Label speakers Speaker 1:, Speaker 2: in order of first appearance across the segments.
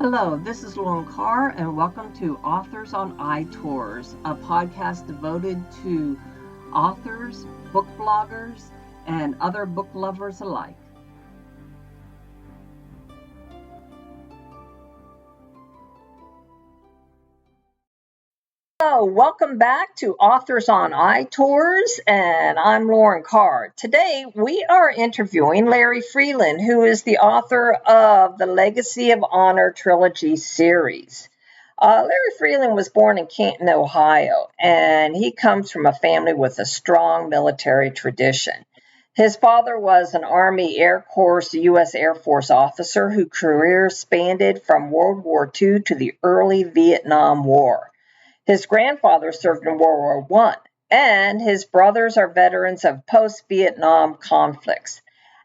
Speaker 1: Hello, this is Lauren Carr, and welcome to Authors on iTours, a podcast devoted to authors, book bloggers, and other book lovers alike. Hello, welcome back to Authors on iTours, and I'm Lauren Carr. Today, we are interviewing Larry Freeland, who is the author of the Legacy of Honor Trilogy series. Larry Freeland was born in Canton, Ohio, and he comes from a family with a strong military tradition. His father was an Army Air Force, U.S. Air Force officer whose career spanned from World War II to the early Vietnam War. His grandfather served in World War I, and his brothers are veterans of post-Vietnam conflicts.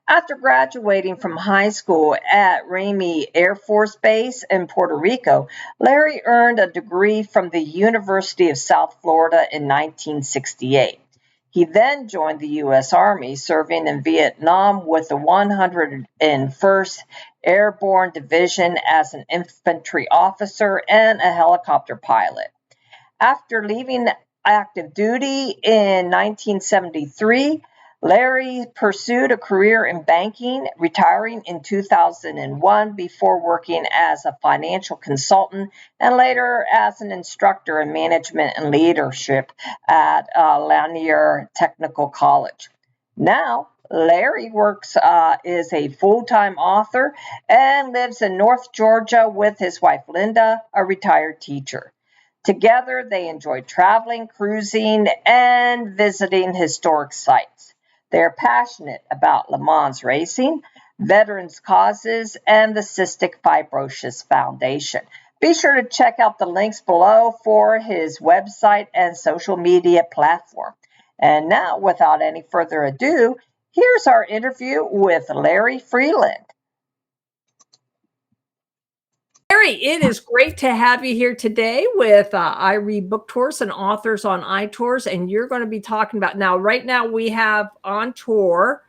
Speaker 1: After graduating from high school at Ramey Air Force Base in Puerto Rico, Larry earned a degree from the University of South Florida in 1968. He then joined the U.S. Army, serving in Vietnam with the 101st Airborne Division as an infantry officer and a helicopter pilot. After leaving active duty in 1973, Larry pursued a career in banking, retiring in 2001 before working as a financial consultant and later as an instructor in management and leadership at Lanier Technical College. Now, Larry is a full-time author and lives in North Georgia with his wife Linda, a retired teacher. Together, they enjoy traveling, cruising, and visiting historic sites. They are passionate about Le Mans racing, veterans' causes, and the Cystic Fibrosis Foundation. Be sure to check out the links below for his website and social media platform. And now, without any further ado, here's our interview with Larry Freeland. Larry, it is great to have you here today with I Read Book Tours and Authors on iTours, and you're going to be talking about right now we have on tour,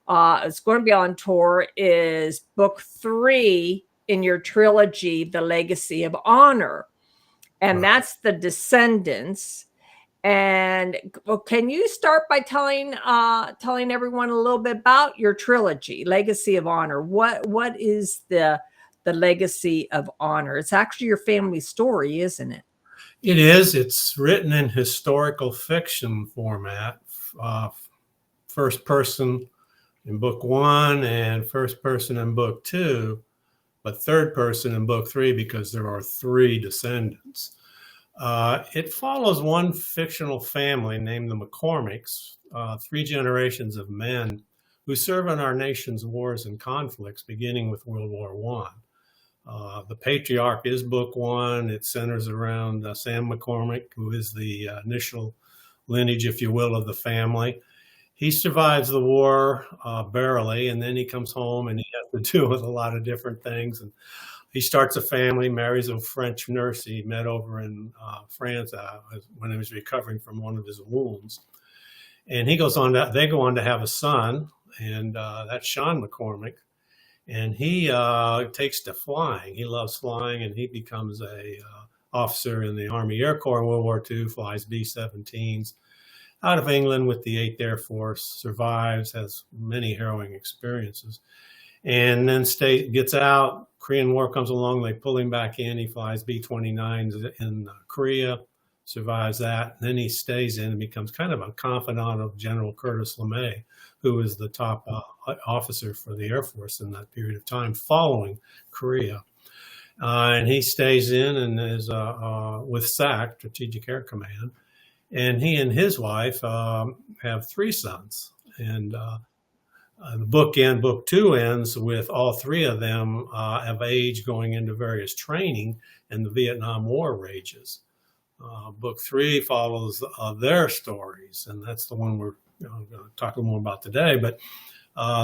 Speaker 1: it's going to be on tour, is book 3 in your trilogy, The Legacy of Honor, and that's The Descendants. And can you start by telling everyone a little bit about your trilogy, Legacy of Honor? What is the Legacy of Honor? It's actually your family story, isn't it?
Speaker 2: It is. It's written in historical fiction format. First person in book 1 and first person in book 2, but third person in book 3 because there are 3 descendants. It follows one fictional family named the McCormicks, 3 generations of men who serve in our nation's wars and conflicts, beginning with World War I. The patriarch is book 1. It centers around Sam McCormick, who is the initial lineage, if you will, of the family. He survives the war barely, and then he comes home and he has to deal with a lot of different things. And he starts a family, marries a French nurse he met over in France when he was recovering from one of his wounds. And they go on to have a son, and that's Sean McCormick. And he takes to flying. He loves flying, and he becomes a officer in the Army Air Corps in World War II, flies B-17s out of England with the 8th Air Force, survives, has many harrowing experiences, and then gets out. Korean War comes along, they pull him back in. He flies B-29s in Korea, survives that. And then he stays in and becomes kind of a confidant of General Curtis LeMay, who is the top officer for the Air Force in that period of time following Korea. And he stays in and is with SAC, Strategic Air Command. And he and his wife have 3 sons. And book 2 ends with all 3 of them of age going into various training, and the Vietnam War rages. Book 3 follows their stories, and that's the one we're going to talk a little more about today. But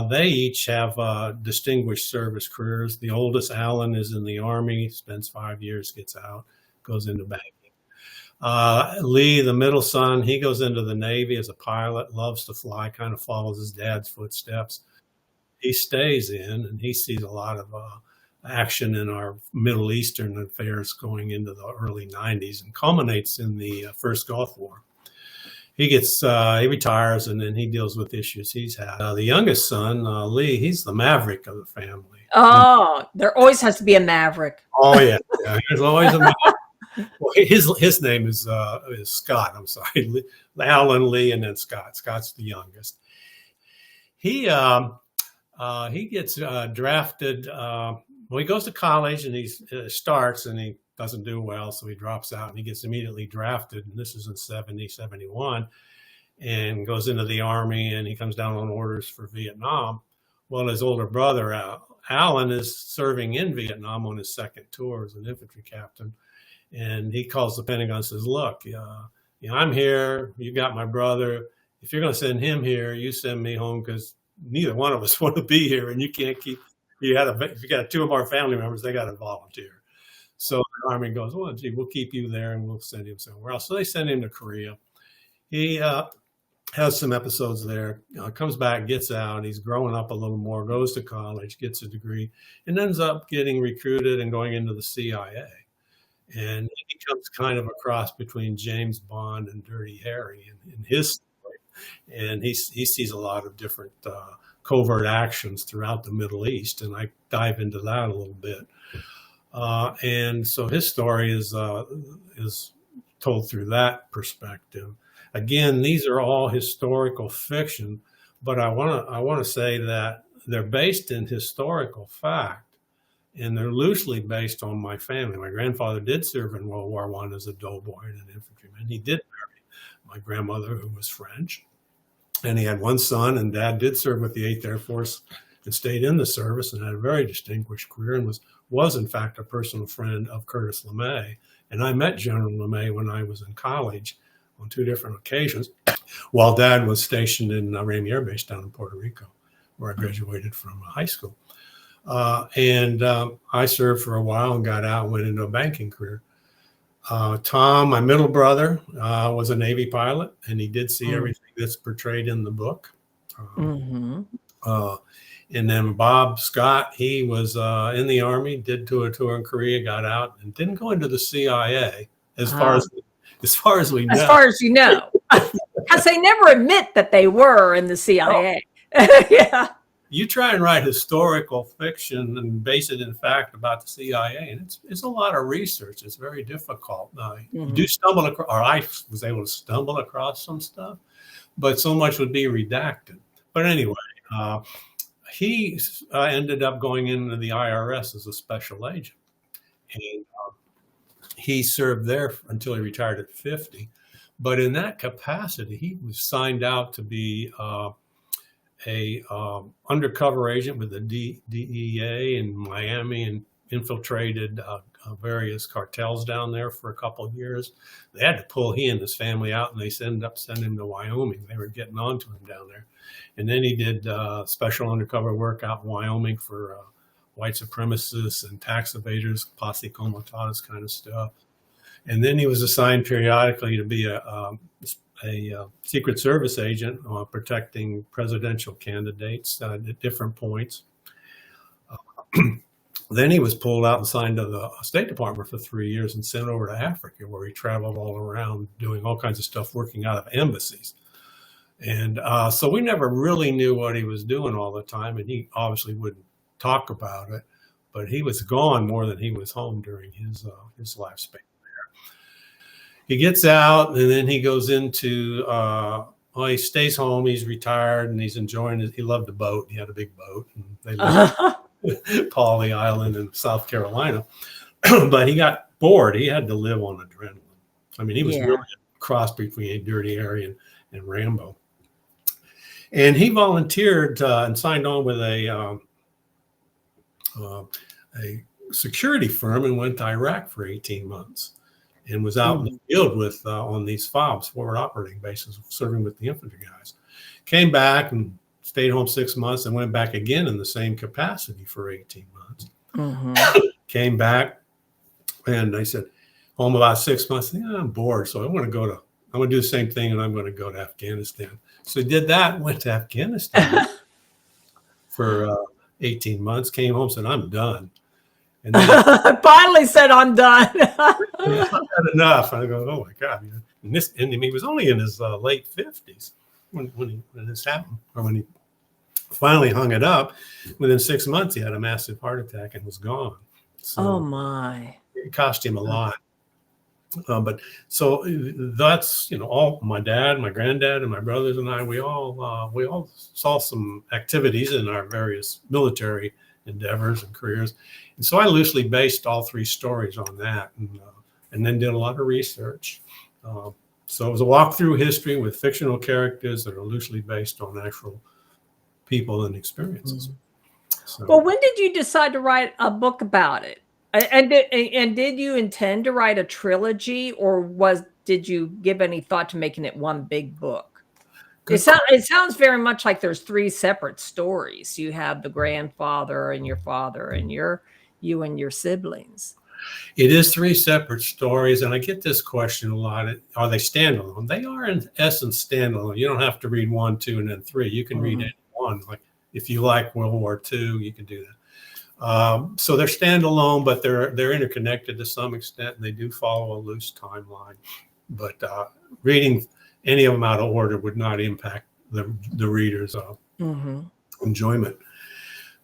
Speaker 2: they each have distinguished service careers. The oldest, Alan, is in the Army, spends 5 years, gets out, goes into banking. Lee, the middle son, he goes into the Navy as a pilot, loves to fly, kind of follows his dad's footsteps. He stays in, and he sees a lot of action in our Middle Eastern affairs going into the early 90s and culminates in the first Gulf War. He retires, and then he deals with issues he's had. The youngest son, Lee, he's the maverick of the family.
Speaker 3: Oh, there always has to be a maverick.
Speaker 2: Oh yeah, there's always a maverick. Well, his name is Scott. I'm sorry, Alan, Lee, and then Scott. Scott's the youngest. He gets drafted. Well, he goes to college and he starts and he doesn't do well, so he drops out and he gets immediately drafted. And this is in 71, and goes into the Army, and he comes down on orders for Vietnam. Well, his older brother, Alan, is serving in Vietnam on his second tour as an infantry captain. And he calls the Pentagon and says, look, I'm here. You got my brother. If you're going to send him here, you send me home, because neither one of us want to be here, and you can't keep. If you got two of our family members, they got to volunteer. So the Army goes, well, gee, we'll keep you there and we'll send him somewhere else. So they send him to Korea. He has some episodes there, comes back, gets out. He's growing up a little more, goes to college, gets a degree, and ends up getting recruited and going into the CIA. And he becomes kind of a cross between James Bond and Dirty Harry in his story. And he sees a lot of different covert actions throughout the Middle East, and I dive into that a little bit. And so his story is told through that perspective. Again, these are all historical fiction, but I want to say that they're based in historical fact, and they're loosely based on my family. My grandfather did serve in World War I as a doughboy and an infantryman. He did marry my grandmother, who was French. And he had one son, and Dad did serve with the 8th Air Force and stayed in the service and had a very distinguished career, and was in fact a personal friend of Curtis LeMay. And I met General LeMay when I was in college on 2 different occasions, while Dad was stationed in Ramey Air Base down in Puerto Rico, where I graduated from high school. And I served for a while and got out and went into a banking career. Tom, my middle brother, was a Navy pilot, and he did see everything that's portrayed in the book. And then Bob Scott, he was in the Army, did do a tour in Korea, got out, and didn't go into the CIA as far as we know.
Speaker 3: As far as you know. Because they never admit that they were in the CIA. Yeah.
Speaker 2: You try and write historical fiction and base it in fact about the CIA, and it's a lot of research. It's very difficult. You do stumble across, or I was able to stumble across some stuff, but so much would be redacted. But anyway, he ended up going into the IRS as a special agent, and he served there until he retired at 50. But in that capacity, he was signed out to be a undercover agent with the DEA in Miami, and infiltrated various cartels down there for a couple of years. They had to pull he and his family out, and they ended up sending him to Wyoming. They were getting on to him down there. And then he did special undercover work out in Wyoming for white supremacists and tax evaders, posse comitatus kind of stuff. And then he was assigned periodically to be a Secret Service agent protecting presidential candidates at different points. Then he was pulled out and signed to the State Department for 3 years and sent over to Africa, where he traveled all around doing all kinds of stuff, working out of embassies. And so we never really knew what he was doing all the time, and he obviously wouldn't talk about it, but he was gone more than he was home during his lifespan there. He gets out, and then he goes into, he stays home, he's retired, and he's enjoying it. He loved the boat. He had a big boat, and they lived Pawley Island in South Carolina. But he got bored. He had to live on adrenaline. I mean, he was really a cross between Dirty Harry and Rambo. And he volunteered and signed on with a security firm and went to Iraq for 18 months and was out in the field with on these FOBs, forward operating bases, serving with the infantry guys. Came back and stayed home 6 months and went back again in the same capacity for 18 months. Came back, and I said, home about 6 months. Yeah, I'm bored, so I'm going to do the same thing, and I'm going to go to Afghanistan. So he did that, went to Afghanistan for 18 months, came home, said, I'm done. And then
Speaker 3: finally said, I'm done.
Speaker 2: it's not had enough. I go, oh my God. And he was only in his late 50s when this happened, or when he finally hung it up. Within 6 months, he had a massive heart attack and was gone. So
Speaker 3: oh my.
Speaker 2: it cost him a lot. But so that's, all my dad, my granddad, and my brothers and I, we all saw some activities in our various military endeavors and careers. And so I loosely based all three stories on that, and then did a lot of research. So it was a walk through history with fictional characters that are loosely based on actual people and experiences. So,
Speaker 3: well, when did you decide to write a book about it? And did you intend to write a trilogy, or did you give any thought to making it one big book? It sounds very much like there's three separate stories. You have the grandfather and your father and you and your siblings.
Speaker 2: It is three separate stories, and I get this question a lot. Are they standalone? They are in essence standalone. You don't have to read 1, 2, and then 3. You can read any one. Like if you like World War II, you can do that. So they're standalone, but they're interconnected to some extent, and they do follow a loose timeline. But reading any of them out of order would not impact the reader's enjoyment.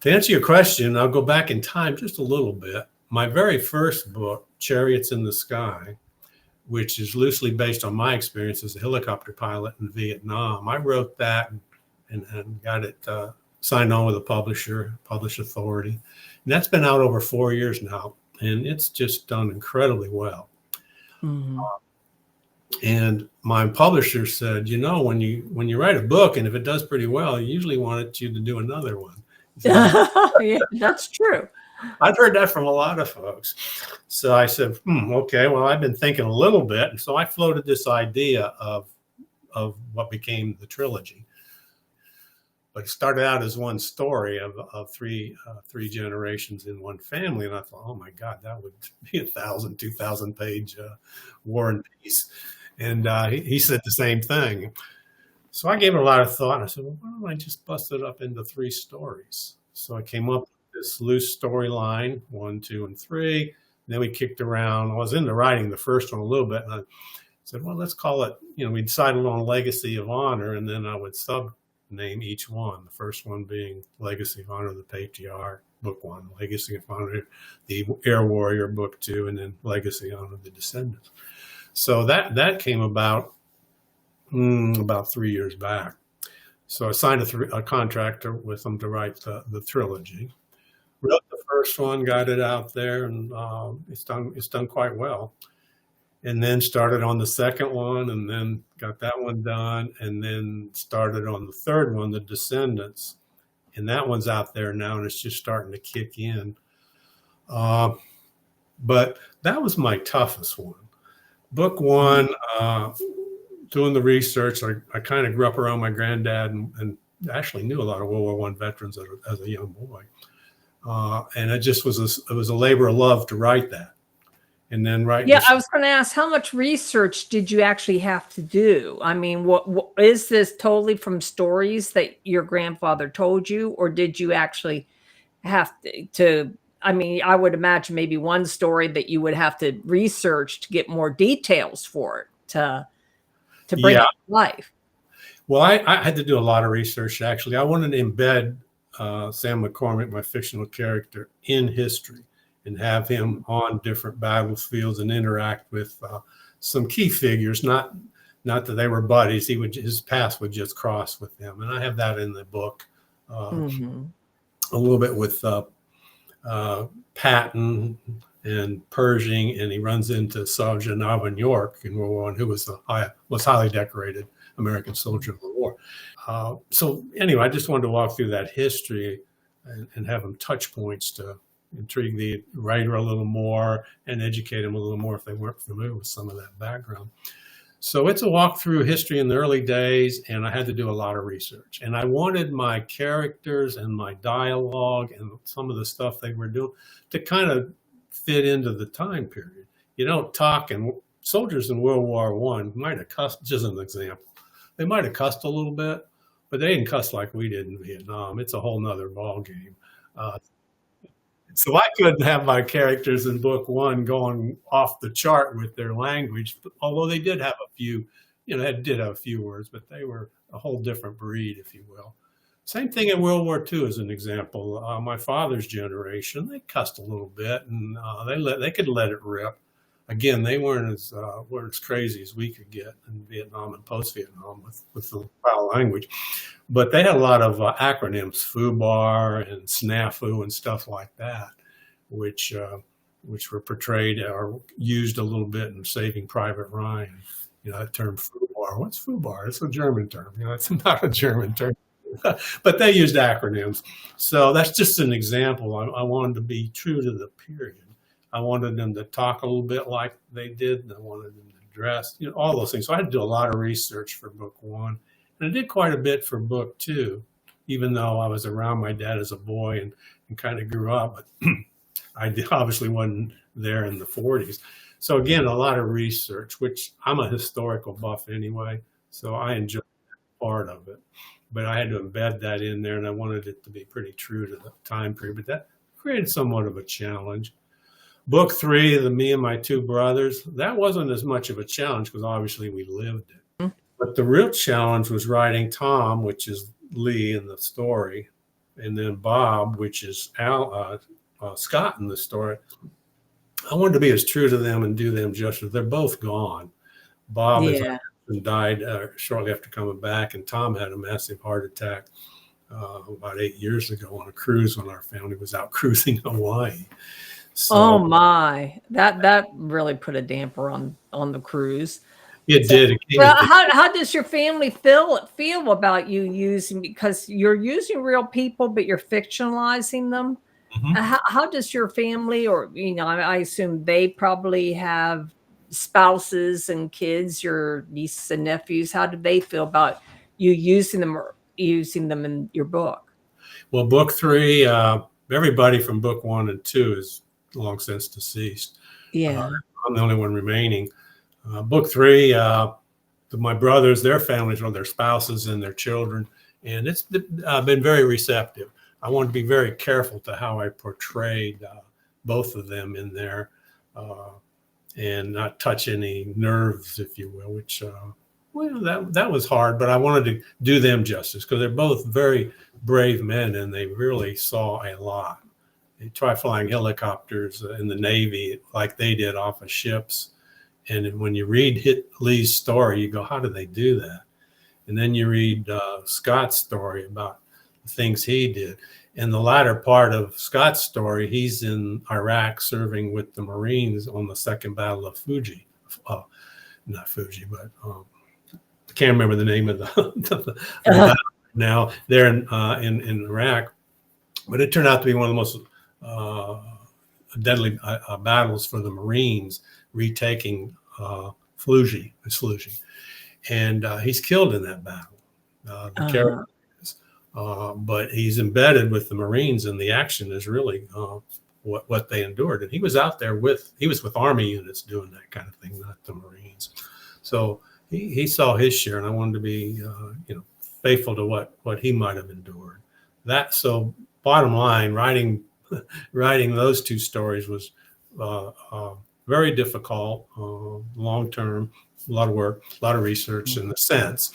Speaker 2: To answer your question, I'll go back in time just a little bit. My very first book, Chariots in the Sky, which is loosely based on my experience as a helicopter pilot in Vietnam, I wrote that and got it signed on with a published authority. And that's been out over 4 years now, and it's just done incredibly well. And my publisher said, when you write a book, and if it does pretty well, you usually want you to do another one.
Speaker 3: Yeah, that's true.
Speaker 2: I've heard that from a lot of folks. So I said, okay, well, I've been thinking a little bit. And so I floated this idea of what became the trilogy. But it started out as one story of three generations in one family. And I thought, oh my God, that would be 1,000, 2,000 page War and Peace. And he said the same thing. So I gave it a lot of thought. And I said, well, why don't I just bust it up into 3 stories? So I came up with this loose storyline, 1, 2, and 3. And then we kicked around. I was into writing the first one a little bit. And I said, well, let's call it, we decided on Legacy of Honor. And then I would name each one. The first one being Legacy of Honor, the Patriarch, Book 1, Legacy of Honor, the Air Warrior, Book 2, and then Legacy of Honor, the Descendants. So that came about 3 years back. So I signed a contract with them to write the trilogy. Wrote the first one, got it out there, and it's done quite well. And then started on the second one, and then got that one done, and then started on the third one, The Descendants. And that one's out there now, and it's just starting to kick in. But that was my toughest one. Book 1, doing the research, I kind of grew up around my granddad and actually knew a lot of World War I veterans as a young boy. And it just was a labor of love to write that. And then
Speaker 3: I was going to ask, how much research did you actually have to do? I mean, what is this totally from stories that your grandfather told you, or did you actually have to I mean, I would imagine maybe one story that you would have to research to get more details for it to bring it to life.
Speaker 2: Well, I had to do a lot of research, actually. I wanted to embed Sam McCormick, my fictional character, in history and have him on different battlefields and interact with some key figures. Not that they were buddies. His paths would just cross with them. And I have that in the book a little bit with Patton and Pershing, and he runs into Sargent in York in World War I, who was highly decorated American soldier of the war. So anyway, I just wanted to walk through that history and have them touch points to intrigue the writer a little more and educate them a little more if they weren't familiar with some of that background. So it's a walk through history in the early days, and I had to do a lot of research. And I wanted my characters and my dialogue and some of the stuff they were doing to kind of fit into the time period. You don't talk, and soldiers in World War I might have cussed, just an example. They might have cussed a little bit, but they didn't cuss like we did in Vietnam. It's a whole nother ball game. So I couldn't have my characters in book one going off the chart with their language, although they did have a few, they did have a few words, but they were a whole different breed, if you will. Same thing in World War II as an example. My father's generation, they cussed a little bit, and they could let it rip. Again, they weren't as crazy as we could get in Vietnam and post-Vietnam with the foul language. But they had a lot of acronyms, FUBAR and SNAFU and stuff like that, which were portrayed or used a little bit in Saving Private Ryan. That term FUBAR. What's FUBAR? It's a German term. It's not a German term. But they used acronyms. So that's just an example. I wanted to be true to the period. I wanted them to talk a little bit like they did. I wanted them to dress, all those things. So I had to do a lot of research for book one. And I did quite a bit for book two, even though I was around my dad as a boy and kind of grew up. But I obviously wasn't there in the 40s. So again, a lot of research, which I'm a historical buff anyway. So I enjoyed that part of it. But I had to embed that in there, and I wanted it to be pretty true to the time period. But that created somewhat of a challenge. Book three, Me and My Two Brothers, that wasn't as much of a challenge because obviously we lived it. Mm-hmm. But the real challenge was writing Tom, which is Lee in the story, and then Bob, which is Scott in the story. I wanted to be as true to them and do them justice. They're both gone. Bob died shortly after coming back, and Tom had a massive heart attack about 8 years ago on a cruise when our family was out cruising Hawaii. So,
Speaker 3: oh my, that really put a damper on the cruise.
Speaker 2: It did.
Speaker 3: Well, how does your family feel about you using, because you're using real people, but you're fictionalizing them? Mm-hmm. How does your family, or I assume they probably have spouses and kids, your nieces and nephews, how do they feel about you using them in your book?
Speaker 2: Well, book three, everybody from book one and two is long since deceased.
Speaker 3: Yeah.
Speaker 2: I'm the only one remaining. Book three, my brothers, their families, or their spouses and their children, and it's been very receptive. I wanted to be very careful to how I portrayed both of them in there, and not touch any nerves, if you will, which, that was hard, but I wanted to do them justice because they're both very brave men and they really saw a lot. They tried flying helicopters in the Navy like they did off of ships. And when you read Lee's story, you go, how did they do that? And then you read Scott's story about the things he did. In the latter part of Scott's story, he's in Iraq serving with the Marines on the Second Battle of Fuji. Not Fuji, but I can't remember the name of the battle now. They're in Iraq. But it turned out to be one of the most deadly battles for the Marines, retaking Fuji. And he's killed in that battle. The character is. But he's embedded with the Marines, and the action is really what they endured. And he was out there with Army units doing that kind of thing, not the Marines. So he saw his share, and I wanted to be faithful to what he might have endured. So bottom line, writing those two stories was very difficult, long-term, a lot of work, a lot of research in the sense,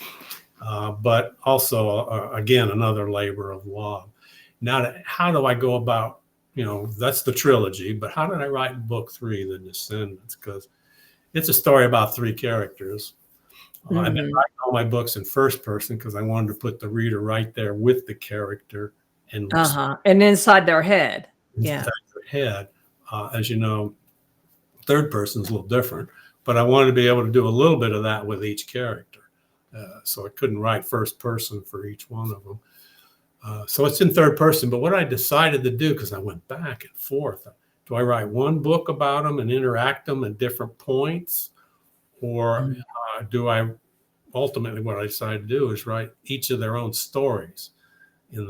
Speaker 2: but also, again, another labor of love. Now, how do I go about, that's the trilogy, but how did I write book three, The Descendants? Because it's a story about three characters. Mm-hmm. I've been writing all my books in first person because I wanted to put the reader right there with the character. And
Speaker 3: inside their head.
Speaker 2: Inside their head. As you know, third person is a little different, but I wanted to be able to do a little bit of that with each character. So I couldn't write first person for each one of them. So it's in third person. But what I decided to do, because I went back and forth, do I write one book about them and interact them at different points? Or do I ultimately, what I decided to do is write each of their own stories in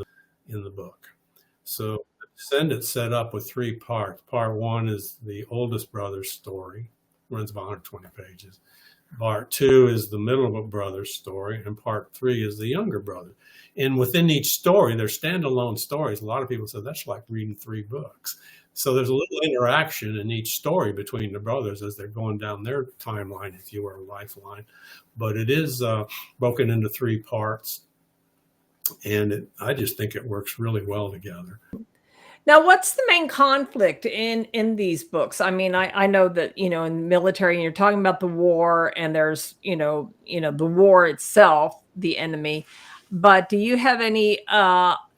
Speaker 2: the book. So The Descendants set up with three parts. Part one is the oldest brother's story, runs about 120 pages. Part two is the middle brother's story, and part three is the younger brother. And within each story, they're standalone stories. A lot of people say that's like reading three books. So there's a little interaction in each story between the brothers as they're going down their timeline, if you were a lifeline. But it is broken into 3 parts, and I just think it works really well together.
Speaker 3: Now, what's the main conflict in these books? I mean, I know that, in the military, and you're talking about the war, and there's, the war itself, the enemy. But do you have any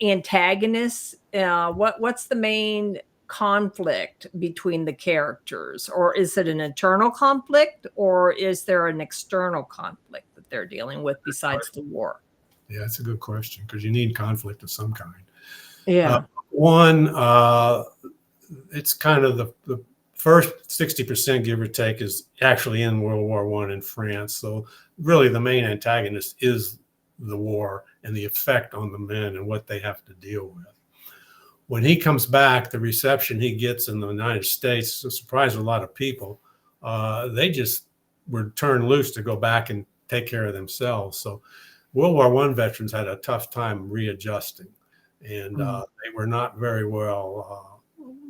Speaker 3: antagonists? What's the main conflict between the characters? Or is it an internal conflict, or is there an external conflict that they're dealing with besides the war?
Speaker 2: Yeah, that's a good question, because you need conflict of some kind.
Speaker 3: Yeah.
Speaker 2: One, it's kind of the first 60%, give or take, is actually in World War I in France. So really the main antagonist is the war and the effect on the men and what they have to deal with. When he comes back, the reception he gets in the United States surprised a lot of people. They just were turned loose to go back and take care of themselves. So World War I veterans had a tough time readjusting. And they were not very well,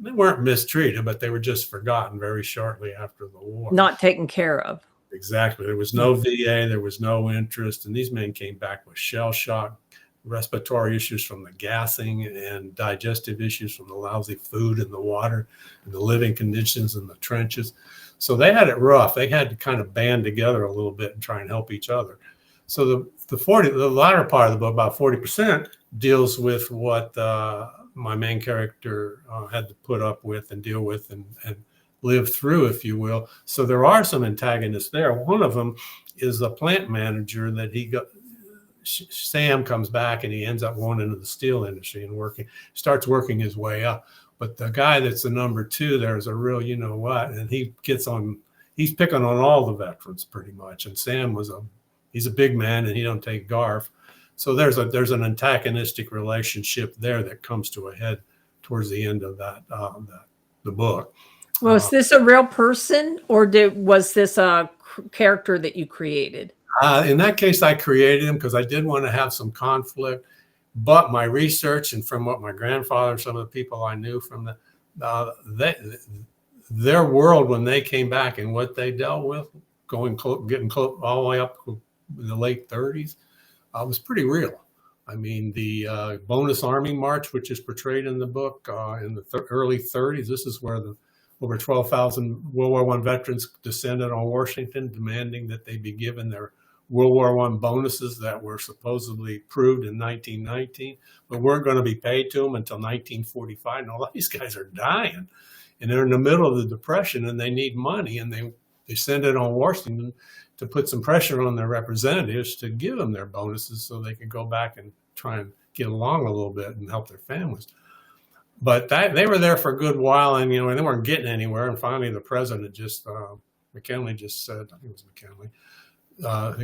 Speaker 2: they weren't mistreated, but they were just forgotten very shortly after the war.
Speaker 3: Not taken care of.
Speaker 2: Exactly. There was no VA, there was no interest. And these men came back with shell shock, respiratory issues from the gassing, and digestive issues from the lousy food and the water and the living conditions in the trenches. So they had it rough. They had to kind of band together a little bit and try and help each other. So the latter part of the book, about 40%, deals with what my main character had to put up with and deal with and live through, if you will. So there are some antagonists there. One of them is the plant manager that Sam comes back and he ends up going into the steel industry and starts working his way up. But the guy that's the number 2 there is a real you-know-what, and he's picking on all the veterans pretty much. And Sam he's a big man and he don't take garf. So there's an antagonistic relationship there that comes to a head towards the end of the book.
Speaker 3: Was this a real person, or was this a character that you created?
Speaker 2: In that case, I created him because I did want to have some conflict. But my research and from what my grandfather and some of the people I knew from their world when they came back and what they dealt with, getting close all the way up in the late 30s. Was pretty real. I mean, the bonus army march, which is portrayed in the book in the early 30s, this is where over 12,000 World War I veterans descended on Washington, demanding that they be given their World War I bonuses that were supposedly proved in 1919, but weren't going to be paid to them until 1945. And all these guys are dying, and they're in the middle of the Depression, and they need money, and they descended on Washington to put some pressure on their representatives to give them their bonuses so they could go back and try and get along a little bit and help their families. But they were there for a good while, and they weren't getting anywhere. And finally, the president McKinley just said, I think it was McKinley,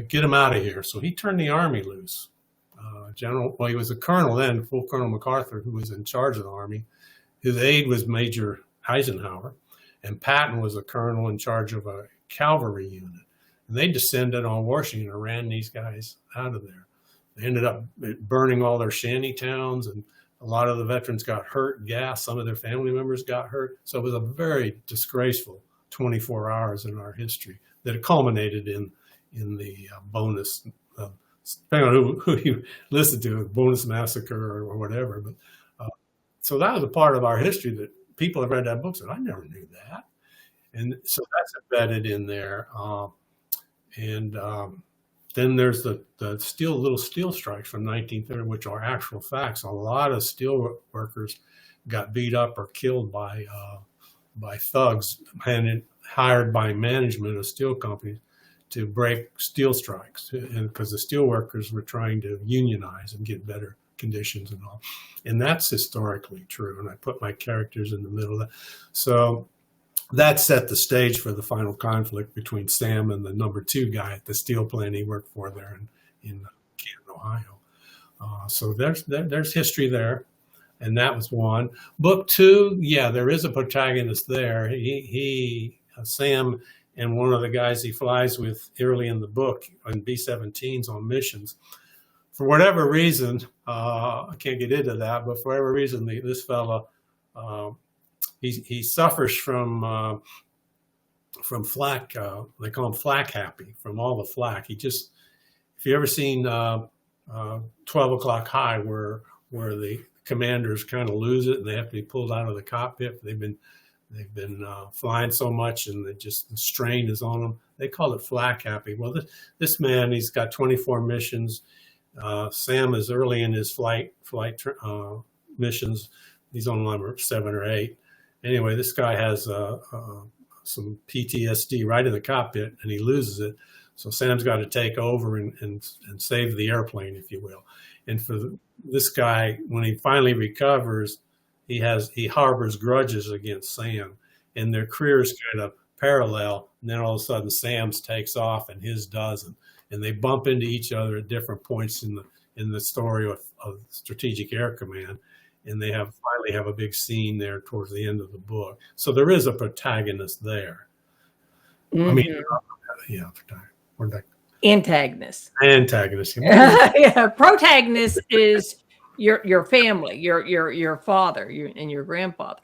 Speaker 2: get him out of here. So he turned the army loose. He was a colonel then, full Colonel MacArthur, who was in charge of the army. His aide was Major Eisenhower, and Patton was a colonel in charge of a cavalry unit. And they descended on Washington and ran these guys out of there. They ended up burning all their shanty towns, and a lot of the veterans got hurt, gassed. Some of their family members got hurt. So it was a very disgraceful 24 hours in our history that culminated in the bonus, depending on who you listen to, bonus massacre or whatever. But so that was a part of our history that people have read that book and said, I never knew that. And so that's embedded in there. Then there's the little steel strikes from 1930, which are actual facts. A lot of steel workers got beat up or killed by thugs hired by management of steel companies to break steel strikes, and because the steel workers were trying to unionize and get better conditions and all. And that's historically true. And I put my characters in the middle of that. So that set the stage for the final conflict between Sam and the number 2 guy at the steel plant he worked for there in Canton, Ohio. So there's history there, and that was one. Book 2, yeah, there is a protagonist there. Sam and one of the guys he flies with early in the book on B-17s on missions. For whatever reason, I can't get into that, but for whatever reason, this fella he suffers from flak. They call him flak happy, from all the flak. He just, if you ever seen 12 O'Clock High, where the commanders kind of lose it and they have to be pulled out of the cockpit. They've been flying so much and the strain is on them. They call it flak happy. Well, this man, he's got 24 missions. Sam is early in his flight missions. He's on number 7 or 8. Anyway, this guy has some PTSD right in the cockpit, and he loses it. So Sam's got to take over and save the airplane, if you will. And for this guy, when he finally recovers, he harbors grudges against Sam, and their careers kind of parallel. And then all of a sudden, Sam's takes off and his doesn't, and they bump into each other at different points in the story of Strategic Air Command. And they finally have a big scene there towards the end of the book. So there is a protagonist there.
Speaker 3: Mm-hmm.
Speaker 2: I mean, yeah,
Speaker 3: antagonist.
Speaker 2: Antagonist.
Speaker 3: Yeah, protagonist is your family, your father, and your grandfather.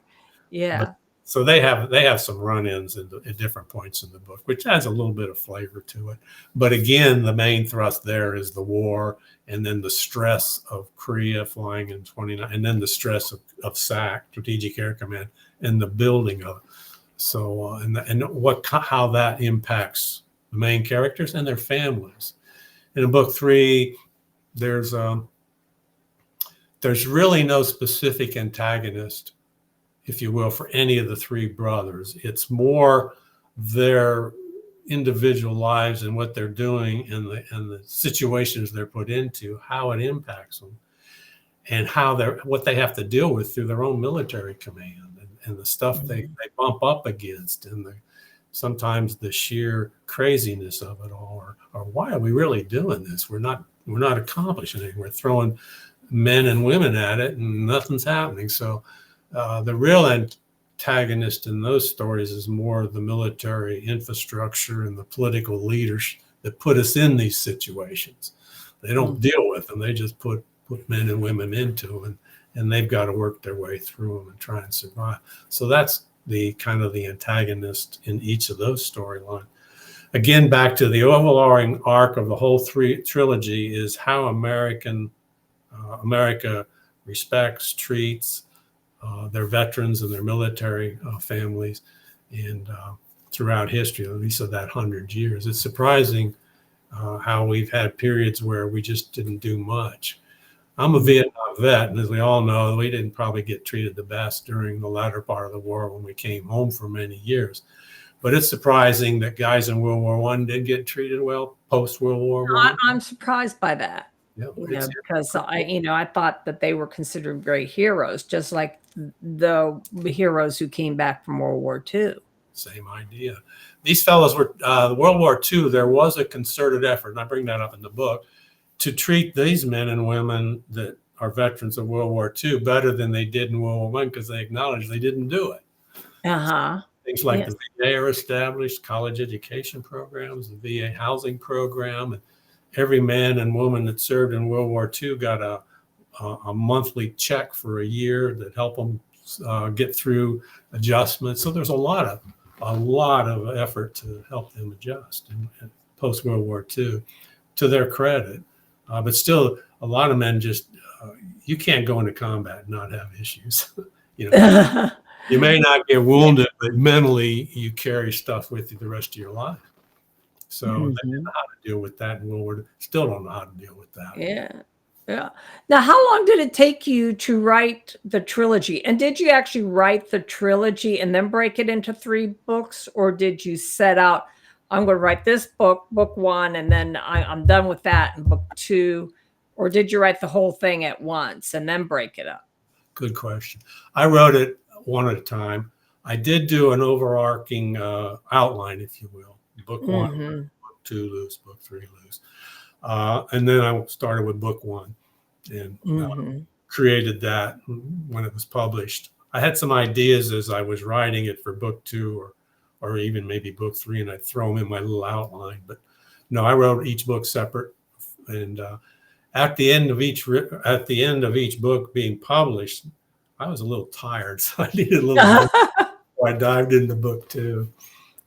Speaker 3: Yeah.
Speaker 2: So they have some run-ins at different points in the book, which adds a little bit of flavor to it. But again, the main thrust there is the war, and then the stress of Korea flying in 29, and then the stress of SAC, Strategic Air Command, and the building of it. So and how that impacts the main characters and their families. And in book 3, there's really no specific antagonist, if you will, for any of the 3 brothers. It's more their individual lives and what they're doing and the situations they're put into, how it impacts them, and what they have to deal with through their own military command and the stuff they bump up against, and sometimes the sheer craziness of it all, or why are we really doing this? We're not accomplishing anything. We're throwing men and women at it and nothing's happening. So the real antagonist in those stories is more the military infrastructure and the political leaders that put us in these situations. They don't deal with them. They just put men and women into them, and they've got to work their way through them and try and survive. So that's the kind of the antagonist in each of those storylines. Again, back to the overall arc of the whole trilogy is how America respects, treats their veterans and their military families, and throughout history, at least of that 100 years. It's surprising how we've had periods where we just didn't do much. I'm a Vietnam vet, and as we all know, we didn't probably get treated the best during the latter part of the war when we came home for many years. But it's surprising that guys in World War I did get treated well post-World War I.
Speaker 3: I'm surprised by that. Yeah, because I thought that they were considered great heroes, just like the heroes who came back from World War II.
Speaker 2: Same idea. These fellows were World War II. There was a concerted effort, and I bring that up in the book, to treat these men and women that are veterans of World War II better than they did in World War I, because they acknowledged they didn't do it.
Speaker 3: Uh-huh.
Speaker 2: Things like the VA are established, college education programs, the VA housing program, and every man and woman that served in World War II got a monthly check for a year that helped them get through adjustments. So there's a lot of effort to help them adjust in post World War II, to their credit. But still, a lot of men just you can't go into combat and not have issues. You may not get wounded, but mentally you carry stuff with you the rest of your life. So they didn't know how to deal with that, and we still don't know how to deal with that.
Speaker 3: Yeah. Now, how long did it take you to write the trilogy? And did you actually write the trilogy and then break it into 3 books? Or did you set out, I'm going to write this book 1, and then I'm done with that in book 2? Or did you write the whole thing at once and then break it up?
Speaker 2: Good question. I wrote it one at a time. I did do an overarching outline, if you will. Book 1, book 2 loose, book 3 loose. And then I started with book 1 and created that when it was published. I had some ideas as I was writing it for book 2 or even maybe book 3, and I'd throw them in my little outline. But no, I wrote each book separate. And at the end of each book being published, I was a little tired, so I needed a little bit. So I dived into book 2.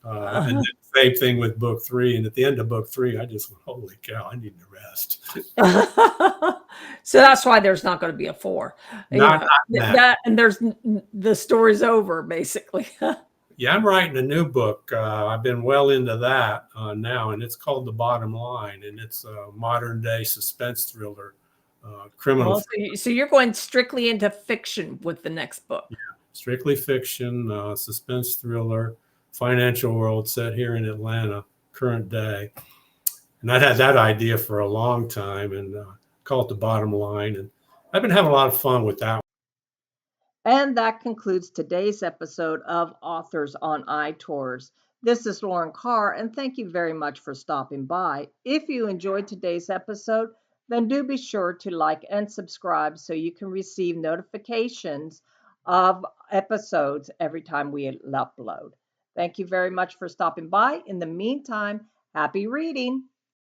Speaker 2: And then same thing with book 3. And at the end of book 3, I just went, holy cow, I need to rest.
Speaker 3: So that's why there's not going to be a 4.
Speaker 2: Not
Speaker 3: that, and the story's over, basically.
Speaker 2: Yeah, I'm writing a new book. I've been well into that now, and it's called The Bottom Line, and it's a modern day suspense thriller, criminal.
Speaker 3: Well, so you're going strictly into fiction with the next book.
Speaker 2: Yeah, strictly fiction, suspense thriller, financial world set here in Atlanta, current day. And I'd had that idea for a long time, and call it The Bottom Line, and I've been having a lot of fun with that.
Speaker 1: And that concludes today's episode of Authors on iTours. This is Lauren Carr, and thank you very much for stopping by. If you enjoyed today's episode, then do be sure to like and subscribe so you can receive notifications of episodes every time we upload. Thank you very much for stopping by. In the meantime, happy reading.